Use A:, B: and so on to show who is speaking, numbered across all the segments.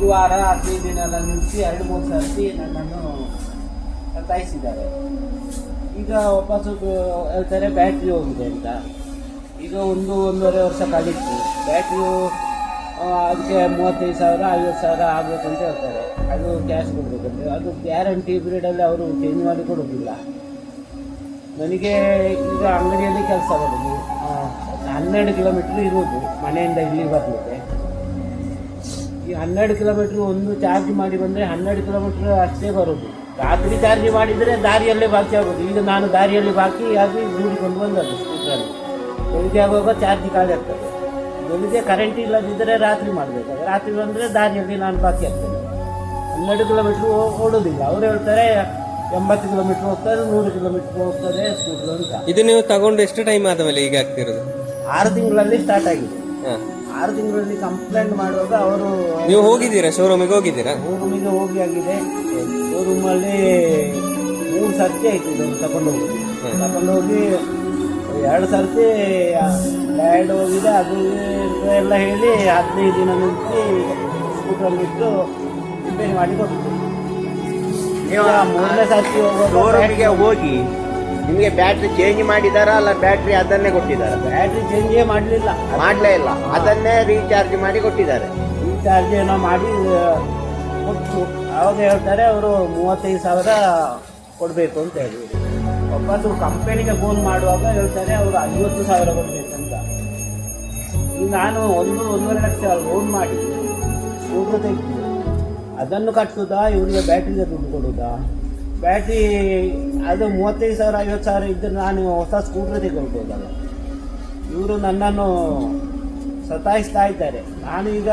A: ಒಂದು ವಾರ 15 ದಿನ ಎಲ್ಲ ನಿಲ್ಲಿಸಿ 2-3 ಸರ್ತಿ ನನ್ನನ್ನು ಸತಾಯಿಸಿದ್ದಾರೆ. ಈಗ ವಾಪಸ್ಸು ಹೇಳ್ತಾರೆ ಬ್ಯಾಟ್ರಿ ಹೋಗಿದೆ ಅಂತ. ಈಗ 1-1.5 ವರ್ಷ ಕಳೀತು. ಬ್ಯಾಟ್ರಿಯು ಅದಕ್ಕೆ 35,000 50,000 ಆಗಬೇಕು ಅಂತ ಹೇಳ್ತಾರೆ. ಅದು ಕ್ಯಾಶ್ ಕೊಡಬೇಕಂತೆ. ಅದು ಗ್ಯಾರಂಟಿ ಪೀರಿಯಡಲ್ಲಿ ಅವರು ಚೇಂಜ್ ಮಾಡಿ ಕೊಡೋದಿಲ್ಲ. ನನಗೆ ಈಗ ಅಂಗಡಿಯಲ್ಲಿ ಕೆಲಸ ಬರೋದು 12 ಕಿಲೋಮೀಟ್ರ್ ಇರೋದು ಮನೆಯಿಂದ ಇಲ್ಲಿ ಬರಲಿಕ್ಕೆ. ಈ 12 ಕಿಲೋಮೀಟ್ರ್ ಒಂದು ಚಾರ್ಜ್ ಮಾಡಿ ಬಂದರೆ 12 ಕಿಲೋಮೀಟ್ರ್ ಅಷ್ಟೇ ಬರೋದು. ರಾತ್ರಿ ಚಾರ್ಜ್ ಮಾಡಿದರೆ ದಾರಿಯಲ್ಲೇ ಬಾಕಿ ಆಗೋದು. ಈಗ ನಾನು ದಾರಿಯಲ್ಲಿ ಬಾಕಿ ಆಗಿ ದೂಡಿಕೊಂಡು ಬಂದದ್ದು ಸ್ಕೂಟ್ರಲ್ಲಿ. ಬೆಳಿಗ್ಗೆ ಆಗುವಾಗ ಚಾರ್ಜ್ ಖಾಲಿ ಆಗ್ತದೆ. ಬೆಳಿಗ್ಗೆ ಕರೆಂಟ್ ಇಲ್ಲದಿದ್ದರೆ ರಾತ್ರಿ ಮಾಡಬೇಕಾದ್ರೆ ರಾತ್ರಿ ಬಂದರೆ ದಾರಿಯಲ್ಲಿ ನಾನು ಬಾಕಿ ಆಗ್ತೇನೆ. 12 ಕಿಲೋಮೀಟ್ರ್ ಓಡೋದಿಲ್ಲ. ಅವರು ಹೇಳ್ತಾರೆ 80 ಕಿಲೋಮೀಟ್ರ್ ಹೋಗ್ತದೆ, 100 ಕಿಲೋಮೀಟ್ರ್ ಹೋಗ್ತದೆ ಸ್ಕೂಟ್ರ್ ಅಂತ.
B: ಇದು ನೀವು ತಗೊಂಡು ಎಷ್ಟು ಟೈಮ್ ಆದಮೇಲೆ ಈಗ ಆಗ್ತಿರೋದು?
A: 6 ತಿಂಗಳಲ್ಲಿ ಸ್ಟಾರ್ಟ್ ಆಗಿದೆ. 6 ತಿಂಗಳಲ್ಲಿ ಕಂಪ್ಲೇಂಟ್ ಮಾಡುವಾಗ ಅವರು...
B: ನೀವು ಹೋಗಿದ್ದೀರಾ ಶೋರೂಮಿಗೆ? ಹೋಗಿದ್ದೀರಾ?
A: ಶೋರೂಮಿಗೆ ಹೋಗಿ ಆಗಿದೆ. ಶೋರೂಮಲ್ಲಿ 3 ಸರ್ತಿ ಆಯಿತು ಇದನ್ನು ತಗೊಂಡೋಗಿ 2 ಸರ್ತಿ ಡ್ಯಾಡ್ ಹೋಗಿದೆ. ಅದು ಎಲ್ಲ ಹೇಳಿ 15 ದಿನ ನಿಂತು ಸ್ಕೂಟ್ರಲ್ಲಿಟ್ಟು ರಿಪೇರಿ ಮಾಡಿ ಕೊಟ್ಟು.
C: ನೀವು
A: 3ನೇ ಸರ್ತಿ
C: ಶೋರೂಮಿಗೆ ಹೋಗಿ ನಿಮಗೆ ಬ್ಯಾಟ್ರಿ ಚೇಂಜ್ ಮಾಡಿದಾರ ಅಲ್ಲ ಬ್ಯಾಟ್ರಿ ಅದನ್ನೇ ಕೊಟ್ಟಿದ್ದಾರೆ?
A: ಬ್ಯಾಟ್ರಿ ಚೇಂಜೇ ಮಾಡಲಿಲ್ಲ,
C: ಮಾಡಲೇ ಇಲ್ಲ. ಅದನ್ನೇ ರೀಚಾರ್ಜ್ ಮಾಡಿ ಕೊಟ್ಟಿದ್ದಾರೆ.
A: ರೀಚಾರ್ಜ್ ಏನೋ ಮಾಡಿ ಕೊಟ್ಟು ಅವಾಗ ಹೇಳ್ತಾರೆ ಅವರು 35,000 ಕೊಡಬೇಕು ಅಂತ ಹೇಳಿ. ವಾಪಸ್ಸು ಕಂಪನಿಗೆ ಫೋನ್ ಮಾಡುವಾಗ ಹೇಳ್ತಾರೆ ಅವರು 50,000 ಕೊಡಬೇಕಂತ. ಈಗ ನಾನು 1-1.5 ಲಕ್ಷ ಲೋನ್ ಮಾಡಿ ಸ್ಕೂಟ್ರ್ ತೆಗೆದು ಅದನ್ನು ಕಟ್ಟುವುದಾ, ಇವರಿಗೆ ಬ್ಯಾಟ್ರಿಗೆ ದುಡ್ಡು ಕೊಡೋದಾ? ಬ್ಯಾಟ್ರಿ ಅದು 35,000 50,000 ಇದ್ದರೆ ನಾನು ಹೊಸ ಸ್ಕೂಟ್ರ್ ತೆಗೆದುಕೊಳ್ಬೋದಲ್ಲ. ಇವರು ನನ್ನನ್ನು ಸತಾಯಿಸ್ತಾ ಇದ್ದಾರೆ. ನಾನು ಈಗ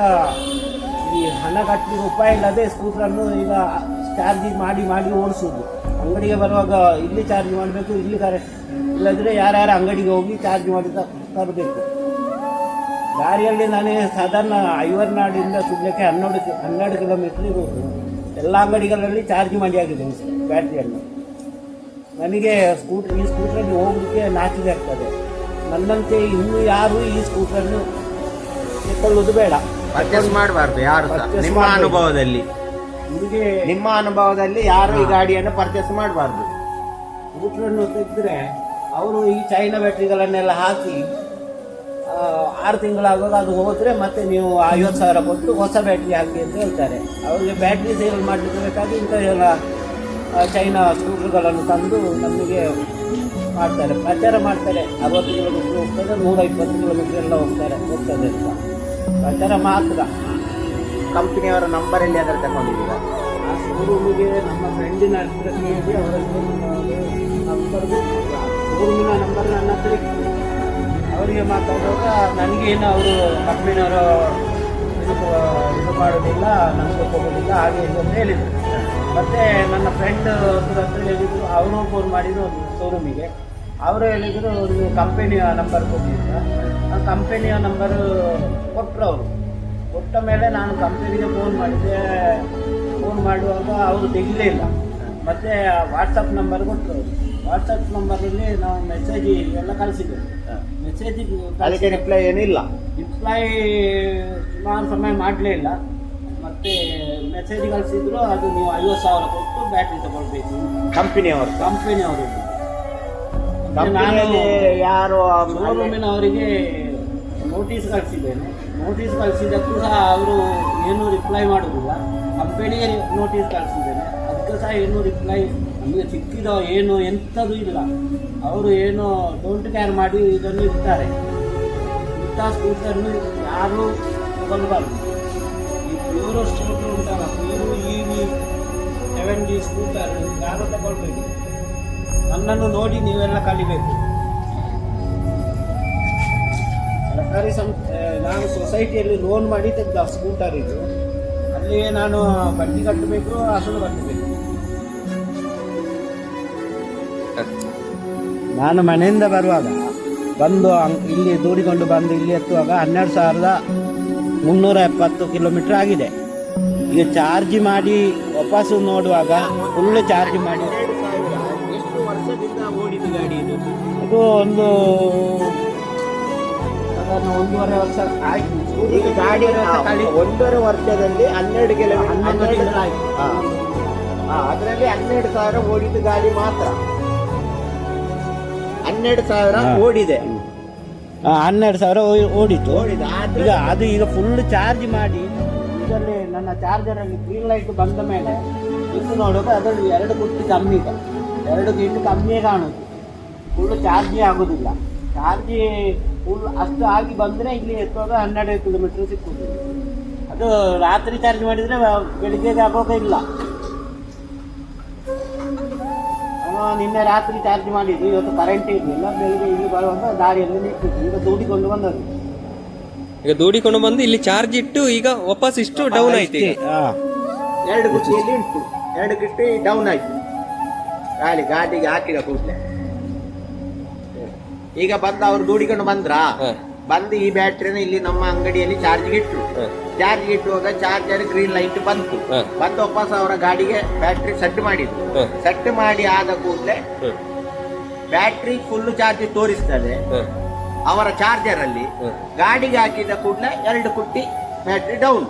A: ಈ ಹಣ ಕಟ್ಟಲಿಕ್ಕೆ ಉಪಾಯ ಇಲ್ಲದೆ ಸ್ಕೂಟ್ರನ್ನು ಈಗ ಚಾರ್ಜ್ ಮಾಡಿ ಮಾಡಿ ಓಡಿಸೋದು. ಅಂಗಡಿಗೆ ಬರುವಾಗ ಇಲ್ಲಿ ಚಾರ್ಜ್ ಮಾಡಬೇಕು, ಇಲ್ಲಿ ಇಲ್ಲದ್ರೆ ಯಾರ್ಯಾರು ಅಂಗಡಿಗೆ ಹೋಗಿ ಚಾರ್ಜ್ ಮಾಡಿ ತರಬೇಕು. ದಾರಿಯಲ್ಲಿ ನಾನು ಸಾಧಾರಣ ಐವರ್ನಾಡಿಂದ ಸುಳ್ಳಕ್ಕೆ 12 ಕಿಲೋಮೀಟ್ರ್ ಇರೋದು. ಎಲ್ಲ ಅಂಗಡಿಗಳಲ್ಲಿ ಚಾರ್ಜ್ ಮಾಡಿ ಆಗಿದೆ ಬ್ಯಾಟ್ರಿಯನ್ನು. ನನಗೆ ಈ ಸ್ಕೂಟ್ರಲ್ಲಿ ಹೋಗಲಿಕ್ಕೆ ನಾಚಿಕೆ ಆಗ್ತದೆ. ನನ್ನಂತೆ ಇನ್ನೂ ಯಾರು ಈ ಸ್ಕೂಟ್ರನ್ನು ತೆಕ್ಕೊಳ್ಳೋದು ಬೇಡ,
C: ಪರ್ಚೇಸ್ ಮಾಡಬಾರ್ದು ಯಾರು ಸಹ. ನಿಮ್ಮ ಅನುಭವದಲ್ಲಿ ಯಾರು ಈ ಗಾಡಿಯನ್ನು ಪರ್ಚೇಸ್ ಮಾಡಬಾರ್ದು.
A: ಸ್ಕೂಟ್ರನ್ನು ತೆಗೆದ್ರೆ ಅವರು ಈ ಚೈನಾ ಬ್ಯಾಟ್ರಿಗಳನ್ನೆಲ್ಲ ಹಾಕಿ 6 ತಿಂಗಳಾಗುವಾಗ ಅದು ಹೋದರೆ ಮತ್ತೆ ನೀವು 50,000 ಕೊಟ್ಟು ಹೊಸ ಬ್ಯಾಟ್ರಿ ಹಾಕಿ ಅಂತ ಹೇಳ್ತಾರೆ. ಅವರಿಗೆ ಬ್ಯಾಟ್ರಿ ಸೇಲ್ ಮಾಡಲಿಕ್ಕೆ ಬೇಕಾಗಿ ಇಂಥ ಎಲ್ಲ ಚೈನಾ ಸ್ಕೂಟ್ರ್ಗಳನ್ನು ತಂದು ನಮಗೆ ಮಾಡ್ತಾರೆ, ಪ್ರಚಾರ ಮಾಡ್ತಾರೆ. 60 ಕಿಲೋಮೀಟ್ರ್ ಹೋಗ್ತದೆ, 120 ಕಿಲೋಮೀಟ್ರ್ ಎಲ್ಲ ಹೋಗ್ತದೆ ಅಂತ ಪ್ರಚಾರ ಮಾತ್ರ.
C: ಕಂಪನಿಯವರ ನಂಬರ್ ಎಲ್ಲಿ ಅದರ ತಗೊಂಡಿದ್ದೀರಾ?
A: ಆ ಶೋರೂಮಿಗೆ ನಮ್ಮ ಫ್ರೆಂಡಿನ ಹತ್ರ ಕೇಳಿ ಅವರಲ್ಲಿ ನಂಬರ್, ಶೋರೂಮಿನ ನಂಬರ್ ನನ್ನ ಹತ್ರ ಇತ್ತು. ಅವರಿಗೆ ಮಾತಾಡುವಾಗ ನನಗೇನು ಅವರು ಕಂಪನಿಯವರು ಇದು ಮಾಡೋದಿಲ್ಲ, ನಮಗೆ ಕೊಡೋದಿಲ್ಲ ಹಾಗೆ ಅಂತ ಹೇಳಿದರು. ಮತ್ತು ನನ್ನ ಫ್ರೆಂಡ್ ಹತ್ರ ಹೇಳಿದರು, ಅವರು ಫೋನ್ ಮಾಡಿದರು ಶೋರೂಮಿಗೆ. ಅವರು ಹೇಳಿದರು ಅವ್ರಿಗೆ ಕಂಪನಿಯ ನಂಬರ್ ಕೊಟ್ಟಿದ್ದ. ಆ ಕಂಪನಿಯ ನಂಬರು ಕೊಟ್ಟರು. ಅವರು ಕೊಟ್ಟ ಮೇಲೆ ನಾನು ಕಂಪನಿಗೆ ಫೋನ್ ಮಾಡಿದೆ. ಫೋನ್ ಮಾಡುವಾಗ ಅವರು ತೆಗಿಲೇ ಇಲ್ಲ. ಮತ್ತು ವಾಟ್ಸಪ್ ನಂಬರ್ ಕೊಟ್ಟರು. ವಾಟ್ಸಪ್ ನಂಬರಲ್ಲಿ ನಾವು ಮೆಸೇಜ್ ಎಲ್ಲ ಕಳಿಸಿದ್ದೇವೆ. ಮೆಸೇಜಿಗೆ
C: ಅದಕ್ಕೆ ರಿಪ್ಲೈ ಏನಿಲ್ಲ.
A: ರಿಪ್ಲೈ ಸುಮಾರು ಸಮಯ ಮಾಡಲೇ ಇಲ್ಲ. ಮತ್ತು ಮೆಸೇಜ್ ಕಳಿಸಿದ್ರು, ಅದು ನೀವು 50,000 ಕೊಟ್ಟು ಬ್ಯಾಟ್ರಿ ತಗೊಳ್ಬೇಕು
C: ಕಂಪನಿಯವರು.
A: ನಾನು
C: ಯಾರು
A: ಶೋರೂಮಿನವರಿಗೆ ನೋಟಿಸ್ ಕಳಿಸಿದ್ದೇನೆ. ನೋಟಿಸ್ ಕಳಿಸಿದ್ದಕ್ಕೂ ಸಹ ಅವರು ಏನೂ ರಿಪ್ಲೈ ಮಾಡೋದಿಲ್ಲ. ಕಂಪನಿಗೆ ನೋಟಿಸ್ ಕಳಿಸಿದ್ದೇನೆ, ಅದಕ್ಕೂ ಸಹ ಏನೂ ರಿಪ್ಲೈ ನಮಗೆ ಸಿಕ್ಕಿದೋ ಏನು ಎಂಥದ್ದು ಇಲ್ಲ. ಅವರು ಏನು ಡೋಂಟ್ ಕೇರ್ ಮಾಡಿ ಇದನ್ನು ಇರ್ತಾರೆ. ಇಂಥ ಸ್ಕೂಟರ್ನು ಯಾರೂ ತಗೊಳ್ಬಾರ್ದು. ಈ ಪ್ಯೂರೋ ಸ್ಕೂಟರ್ ಉಂಟಲ್ಲ, ಪ್ಯೂರೋ EV 70 ಸ್ಕೂಟರ್ ಯಾರು ತಗೊಳ್ಬೇಕು. ನನ್ನನ್ನು ನೋಡಿ ನೀವೆಲ್ಲ ಕಲಿಬೇಕು. ಸರ್ಕಾರಿ ನಾನು ಸೊಸೈಟಿಯಲ್ಲಿ ಲೋನ್ ಮಾಡಿ ತೆಗೆದ ಸ್ಕೂಟರ್ ಇದು. ಅಲ್ಲಿ ನಾನು ಬಡ್ಡಿ ಕಟ್ಟಬೇಕು, ಅಸಲು ಕಟ್ಟಬೇಕು. ನಾನು ಮನೆಯಿಂದ ಬರುವಾಗ ಬಂದು ಇಲ್ಲಿ ದೂಡಿಕೊಂಡು ಬಂದು ಇಲ್ಲಿ ಎತ್ತುವಾಗ 12,370 ಕಿಲೋಮೀಟ್ರ್ ಆಗಿದೆ. ಈಗ ಚಾರ್ಜ್ ಮಾಡಿ ವಾಪಸ್ಸು ನೋಡುವಾಗ ಫುಲ್ಲು ಚಾರ್ಜ್ ಮಾಡಿ.
C: ಎಷ್ಟು ವರ್ಷದಿಂದ ಓಡಿದ ಗಾಡಿ ಇದು?
A: ಅದು ಒಂದು ಸಾಧಾರಣ 1.5 ವರ್ಷ ಆಯ್ತು.
C: ಈಗ ಗಾಡಿ 1.5 ವರ್ಷದಲ್ಲಿ 12 ಕಿಲೋಮೀಟರ್
A: 11 ತಿಂಗಳಾಯ್ತು.
C: ಅದರಲ್ಲಿ 12,000 ಓಡಿದ ಗಾಡಿ ಮಾತ್ರ 12,000 ಓಡಿದೆ.
A: 12,000 ಓಡಿತು.
C: ಓಡಿದ ಆದ್ರೆ
A: ಈಗ ಅದು ಈಗ ಫುಲ್ ಚಾರ್ಜ್ ಮಾಡಿ ಇದರಲ್ಲಿ ನನ್ನ ಚಾರ್ಜರಲ್ಲಿ ಗ್ರೀನ್ ಲೈಟ್ ಬಂದ ಮೇಲೆ ಇನ್ನು ನೋಡುವಾಗ ಅದರಲ್ಲಿ 2 ಕುಟ್ಟಿ ಕಮ್ಮಿ ಇದೆ, 2 ಗಿಂಟು ಕಮ್ಮಿಯೇ ಕಾಣುದು. ಫುಲ್ ಚಾರ್ಜೇ ಆಗೋದಿಲ್ಲ. ಚಾರ್ಜ್ ಫುಲ್ ಅಷ್ಟು ಆಗಿ ಬಂದರೆ ಇಲ್ಲಿ ಎತ್ತುವಾಗ 12 ಕಿಲೋಮೀಟರ್ ಸಿಕ್ಕುದು. ಅದು ರಾತ್ರಿ ಚಾರ್ಜ್ ಮಾಡಿದರೆ ಬೆಳಿಗ್ಗೆಗೆ ಆಗೋದೇ ಇಲ್ಲ. ನಾನು ನಿನ್ನೆ ರಾತ್ರಿ ಚಾರ್ಜ್ ಮಾಡಿದ್ದು, ಇವತ್ತು ಕರೆಂಟ್ ಇರಲಿಲ್ಲ. ಬೆಳಿಗ್ಗೆ ಇಲ್ಲಿ ಬರುವಾಗ ದಾರಿಯಲ್ಲಿ ನಿಂತಿತ್ತು. ಈಗ ದೂಡಿಕೊಂಡು ಬಂದದ್ದು.
B: ಈಗ ದೂಡಿಕೊಂಡು ಬಂದು ಇಲ್ಲಿ ಚಾರ್ಜ್ ಇಟ್ಟು ಈಗ ವಾಪಸ್ ಇಷ್ಟು ಡೌನ್ ಆಯ್ತು ಈಗ.
C: 2 ಗುಟ್ಟಿಯಲ್ಲಿ ಉಂಟು, 2 ಗುಟ್ಟಿ ಡೌನ್ ಆಯ್ತು ಗಾಡಿಗೆ ಹಾಕಿದ ಕೂಡಲೇ. ಈಗ ಬಂದು ಅವ್ರು ದೂಡಿಕೊಂಡು ಬಂದ್ರ, ಬಂದು ಈ ಬ್ಯಾಟ್ರಿನ ಇಲ್ಲಿ ನಮ್ಮ ಅಂಗಡಿಯಲ್ಲಿ ಚಾರ್ಜ್ಗೆ ಇಟ್ರು. ಚಾರ್ಜ್ಗೆ ಇಟ್ಟುವಾಗ ಚಾರ್ಜರ್ ಗ್ರೀನ್ ಲೈಟ್ ಬಂತು. ಬಂದು ವಾಪಸ್ ಅವರ ಗಾಡಿಗೆ ಬ್ಯಾಟ್ರಿ ಸೆಟ್ ಮಾಡಿದ್ರು. ಸೆಟ್ ಮಾಡಿ ಆದ ಕೂಡಲೇ ಬ್ಯಾಟ್ರಿ ಫುಲ್ ಚಾರ್ಜ್ ತೋರಿಸ್ತದೆ ಅವರ ಚಾರ್ಜರ್ ಅಲ್ಲಿ. ಗಾಡಿಗೆ ಹಾಕಿದ ಕೂಡಲೇ 2 ಕುಟ್ಟಿ ಬ್ಯಾಟ್ರಿ ಡೌನ್.